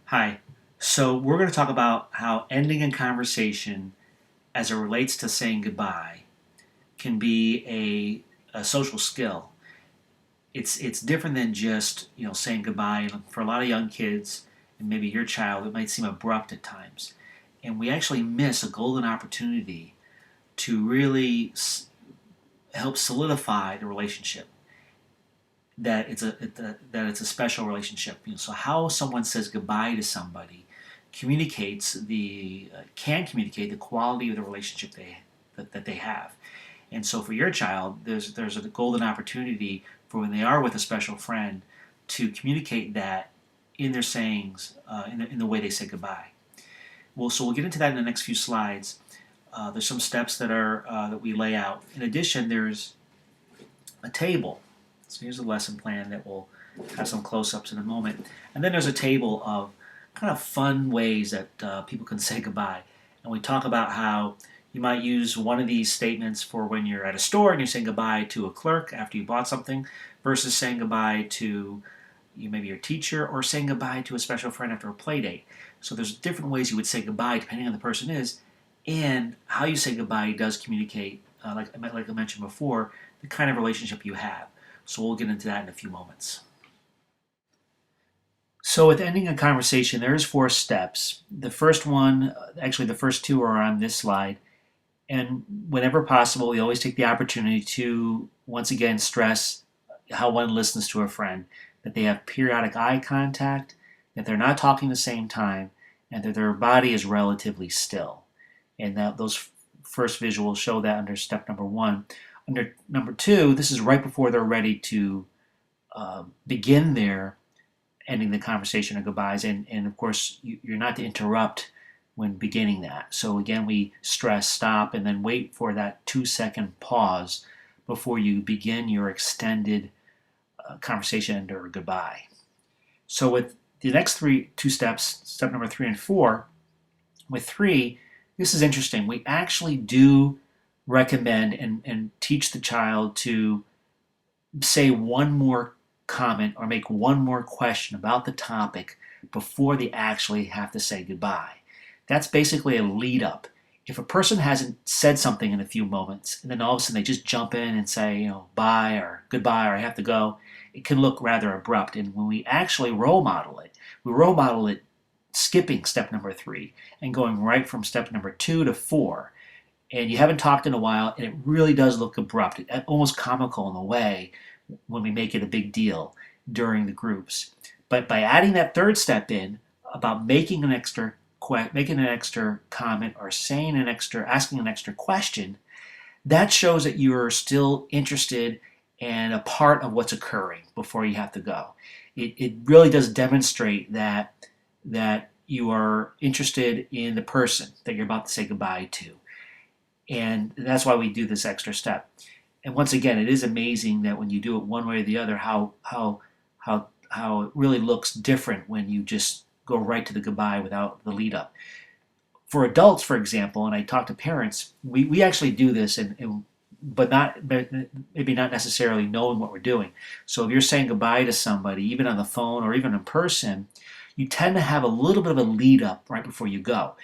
Hi. So we're going to talk about how ending a conversation as it relates to saying goodbye can be a social skill. It's different than just saying goodbye. And for a lot of young kids and maybe your child, it might seem abrupt at times, and we actually miss a golden opportunity to really help solidify the relationship. That it's a special relationship. So how someone says goodbye to somebody can communicate the quality of the relationship that they have. And so for your child, there's a golden opportunity for when they are with a special friend to communicate that in their sayings, in the way they say goodbye. Well, so we'll get into that in the next few slides. There's some steps that we lay out. In addition, there's a table. So here's a lesson plan that we'll have some close-ups in a moment. And then there's a table of kind of fun ways that people can say goodbye. And we talk about how you might use one of these statements for when you're at a store and you're saying goodbye to a clerk after you bought something versus saying goodbye to maybe your teacher or saying goodbye to a special friend after a play date. So there's different ways you would say goodbye depending on the person is, and how you say goodbye does communicate, like I mentioned before, the kind of relationship you have. So we'll get into that in a few moments. So with ending a conversation, there's 4 steps. The first one, actually the first 2 are on this slide. And whenever possible, we always take the opportunity to, once again, stress how one listens to a friend, that they have periodic eye contact, that they're not talking at the same time, and that their body is relatively still. And that those first visuals show that under step number 1. Under number 2, this is right before they're ready to begin their ending the conversation or goodbyes. And of course, you're not to interrupt when beginning that. So again, we stress stop and then wait for that 2-second pause before you begin your extended conversation or goodbye. So with the next 2 steps, step number 3 and 4, with 3, this is interesting. We actually do recommend and teach the child to say one more comment or make one more question about the topic before they actually have to say goodbye. That's basically a lead up. If a person hasn't said something in a few moments and then all of a sudden they just jump in and say, bye or goodbye or I have to go, it can look rather abrupt. And when we actually role model it, we role model it skipping step number 3 and going right from step number 2 to 4. And you haven't talked in a while, and it really does look abrupt, almost comical in a way when we make it a big deal during the groups. But by adding that 3rd step in about making an extra comment or asking an extra question, that shows that you are still interested and a part of what's occurring before you have to go. It really does demonstrate that you are interested in the person that you're about to say goodbye to. And that's why we do this extra step. And once again, it is amazing that when you do it one way or the other, how it really looks different when you just go right to the goodbye without the lead up. For adults, for example, and I talk to parents, we actually do this, but maybe not necessarily knowing what we're doing. So if you're saying goodbye to somebody, even on the phone or even in person, you tend to have a little bit of a lead up right before you go.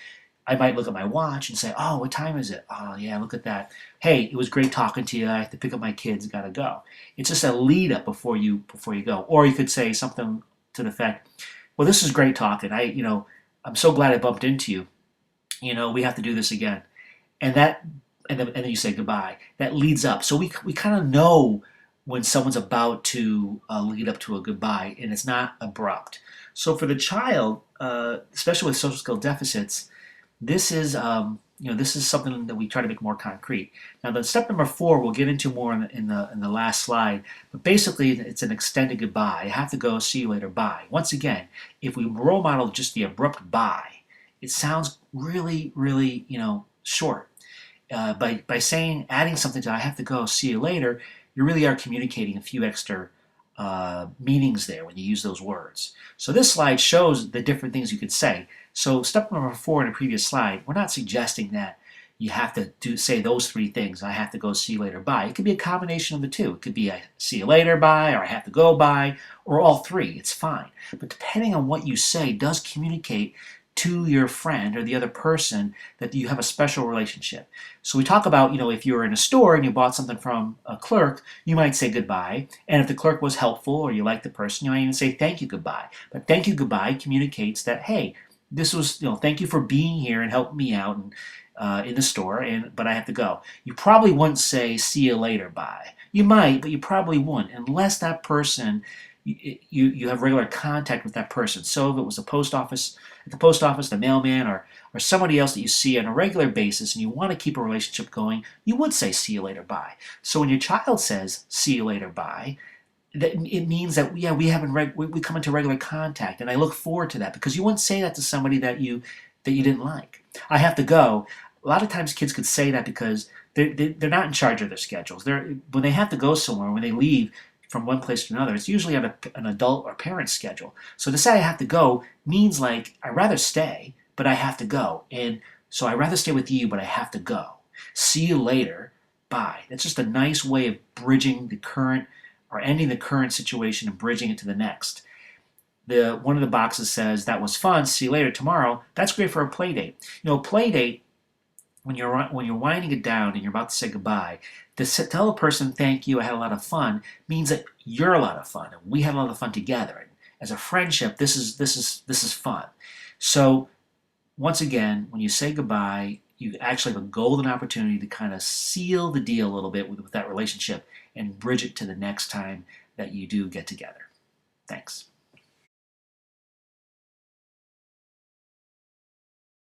I might look at my watch and say, oh, what time is it? Oh, yeah, look at that. Hey, it was great talking to you. I have to pick up my kids. Got to go. It's just a lead up before you go. Or you could say something to the effect, well, this is great talking. I'm so glad I bumped into you. We have to do this again. And then you say goodbye. That leads up. So we kind of know when someone's about to lead up to a goodbye, and it's not abrupt. So for the child, especially with social skill deficits, this is something that we try to make more concrete. Now, the step number 4 we'll get into more in the last slide, but basically it's an extended goodbye. I have to go. See you later. Bye. Once again, if we role model just the abrupt bye, it sounds really, really short. By adding something to I have to go. See you later, you really are communicating a few extra meanings there when you use those words. So this slide shows the different things you could say. So step number 4 in a previous slide, we're not suggesting that you have to say those three things. I have to go, see you later, bye. It could be a combination of the two. It could be I see you later, bye, or I have to go, bye, or all three. It's fine. But depending on what you say does communicate to your friend or the other person that you have a special relationship. So we talk about, if you're in a store and you bought something from a clerk, you might say goodbye. And if the clerk was helpful or you like the person, you might even say thank you, goodbye. But thank you, goodbye communicates that, hey, this was, thank you for being here and helping me out in the store, but I have to go. You probably wouldn't say see you later, bye. You might, but you probably wouldn't unless that person you have regular contact with that person. So if it was at the post office, the mailman, or somebody else that you see on a regular basis, and you want to keep a relationship going, you would say see you later, bye. So when your child says see you later, bye, it means that we come into regular contact, and I look forward to that, because you wouldn't say that to somebody that you didn't like. I have to go. A lot of times kids could say that because they're not in charge of their schedules. When they have to go somewhere, when they leave from one place to another, it's usually on an adult or parent schedule. So to say I have to go means like I'd rather stay, but I have to go. And so I'd rather stay with you, but I have to go. See you later. Bye. That's just a nice way of bridging the current or ending the current situation and bridging it to the next. One of the boxes says that was fun. See you later tomorrow. That's great for a play date. Play date, when you're winding it down and you're about to say goodbye, to tell a person thank you, I had a lot of fun, means that you're a lot of fun and we had a lot of fun together. And as a friendship, this is fun. So once again, when you say goodbye, you actually have a golden opportunity to kind of seal the deal a little bit with that relationship and bridge it to the next time that you do get together. Thanks.